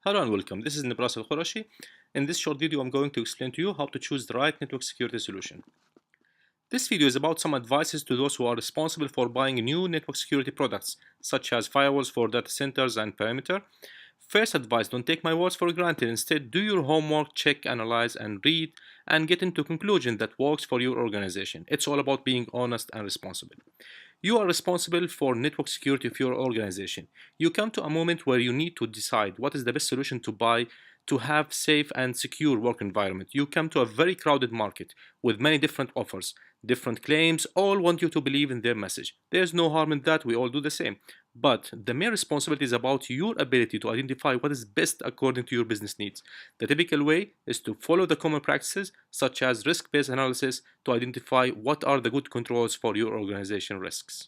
Hello and welcome. This is Al-Qurashi. In this short video, I'm going to explain to you how to choose the right network security solution. This video is about some advices to those who are responsible for buying new network security products, such as firewalls for data centers and perimeter. First advice, don't take my words for granted. Instead, do your homework, check, analyze, and read, and get into a conclusion that works for your organization. It's all about being honest and responsible. You are responsible for network security of your organization. You come to a moment where you need to decide what is the best solution to buy to have safe and secure work environment. You come to a very crowded market with many different offers, different claims, all want you to believe in their message. There's no harm in that, we all do the same. But the main responsibility is about your ability to identify what is best according to your business needs. The typical way is to follow the common practices such as risk-based analysis to identify what are the good controls for your organization risks.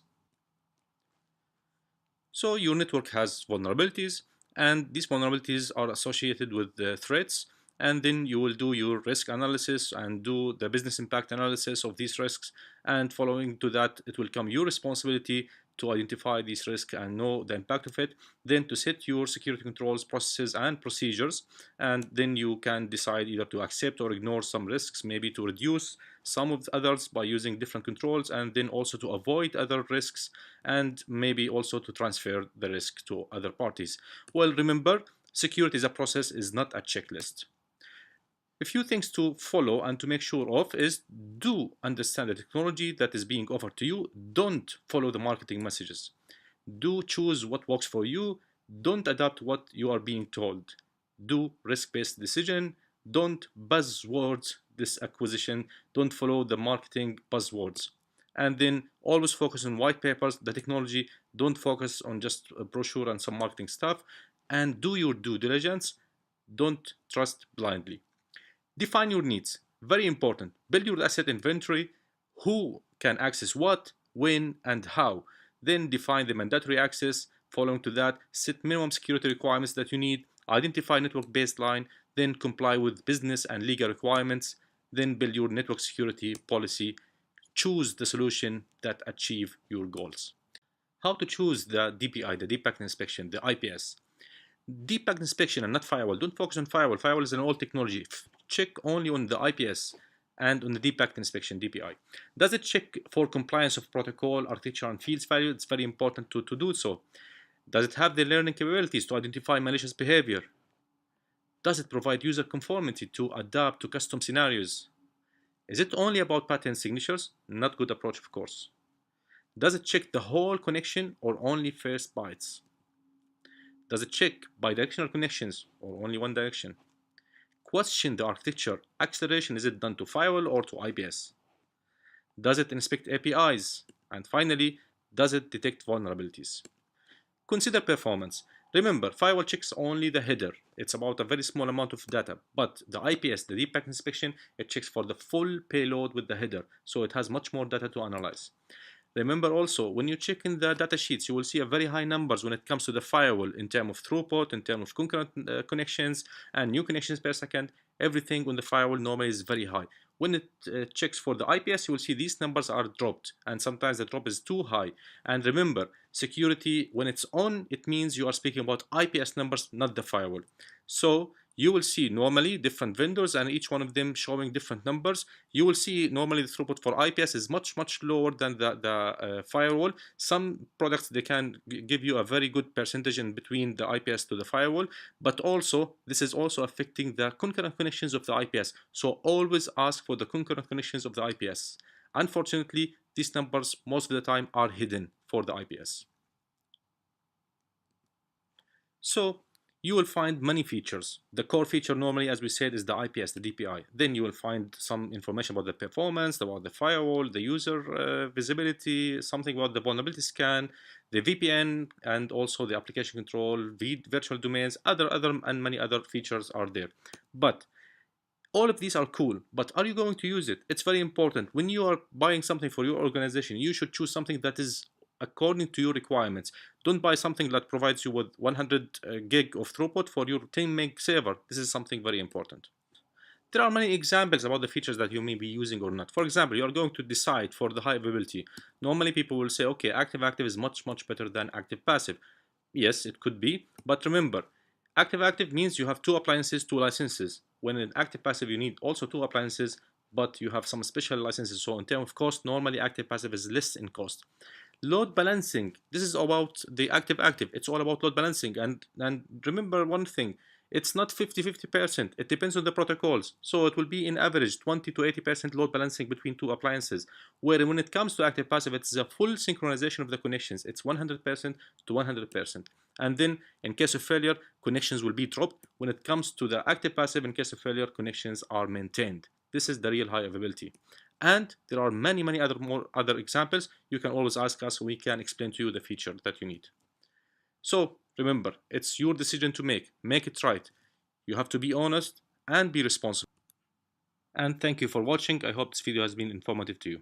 So your network has vulnerabilities, and these vulnerabilities are associated with the threats, and then you will do your risk analysis and do the business impact analysis of these risks, and following to that it will come your responsibility to identify these risks and know the impact of it, then to set your security controls, processes and procedures, and then you can decide either to accept or ignore some risks, maybe to reduce some of the others by using different controls, and then also to avoid other risks, and maybe also to transfer the risk to other parties. Well, remember, security is a process, is not a checklist. A few things to follow and to make sure of is do understand the technology that is being offered to you. Don't follow the marketing messages. Do choose what works for you. Don't adapt what you are being told. Do risk-based decision. Don't buzzwords this acquisition. Don't follow the marketing buzzwords. And then always focus on white papers, the technology. Don't focus on just a brochure and some marketing stuff. And do your due diligence. Don't trust blindly. Define your needs. Very important. Build your asset inventory. Who can access what, when, and how. Then define the mandatory access. Following to that, set minimum security requirements that you need. Identify network baseline. Then comply with business and legal requirements. Then build your network security policy. Choose the solution that achieve your goals. How to choose the DPI, the deep packet inspection, the IPS. Deep packet inspection and not firewall. Don't focus on firewall. Firewall is an old technology. Check only on the IPS and on the deep packet inspection, DPI. Does it check for compliance of protocol, architecture, and fields value? It's very important to do so. Does it have the learning capabilities to identify malicious behavior? Does it provide user conformity to adapt to custom scenarios? Is it only about pattern signatures? Not good approach, of course. Does it check the whole connection or only first bytes? Does it check bidirectional connections or only one direction? Question the architecture. Acceleration, is it done to firewall or to IPS? Does it inspect APIs? And finally, does it detect vulnerabilities? Consider performance. Remember, firewall checks only the header. It's about a very small amount of data. But the IPS, the deep packet inspection, it checks for the full payload with the header. So it has much more data to analyze. Remember also, when you check in the data sheets, you will see a very high numbers when it comes to the firewall in terms of throughput, in terms of concurrent connections and new connections per second. Everything on the firewall normally is very high. When it checks for the IPS, you will see these numbers are dropped, and sometimes the drop is too high. And remember, security, when it's on, it means you are speaking about IPS numbers, not the firewall. So you will see normally different vendors and each one of them showing different numbers. You will see normally the throughput for IPS is much lower than the firewall. Some products, they can give you a very good percentage in between the IPS to the firewall, but also this is also affecting the concurrent connections of the IPS. So always ask for the concurrent connections of the IPS. Unfortunately, these numbers most of the time are hidden for the IPS. So you will find many features. The core feature normally, as we said, is the IPS, the DPI. Then you will find some information about the performance, about the firewall, the user visibility, something about the vulnerability scan, the VPN, and also the application control, virtual domains, other and many other features are there. But all of these are cool, but are you going to use it? It's very important. When you are buying something for your organization, you should choose something that is according to your requirements. Don't buy something that provides you with 100 gig of throughput for your 10 meg server. This is something very important. There are many examples about the features that you may be using or not. For example, you are going to decide for the high availability. Normally people will say, okay, active is much better than active passive. Yes, it could be, but remember, Active-active means you have two appliances, two licenses. When in active-passive, you need also two appliances, but you have some special licenses. So in terms of cost, normally active-passive is less in cost. Load balancing, this is about the active-active. It's all about load balancing. And remember one thing, it's not 50-50%. It depends on the protocols. So it will be in average 20 to 80% load balancing between two appliances. Where when it comes to active-passive, it's a full synchronization of the connections. It's 100% to 100%. And then in case of failure, connections will be dropped. When it comes to the active-passive, in case of failure, connections are maintained. This is the real high availability. And there are many other examples. You can always ask us, we can explain to you the feature that you need. So remember, it's your decision to make. Make it right. You have to be honest and be responsible. And thank you for watching. I hope this video has been informative to you.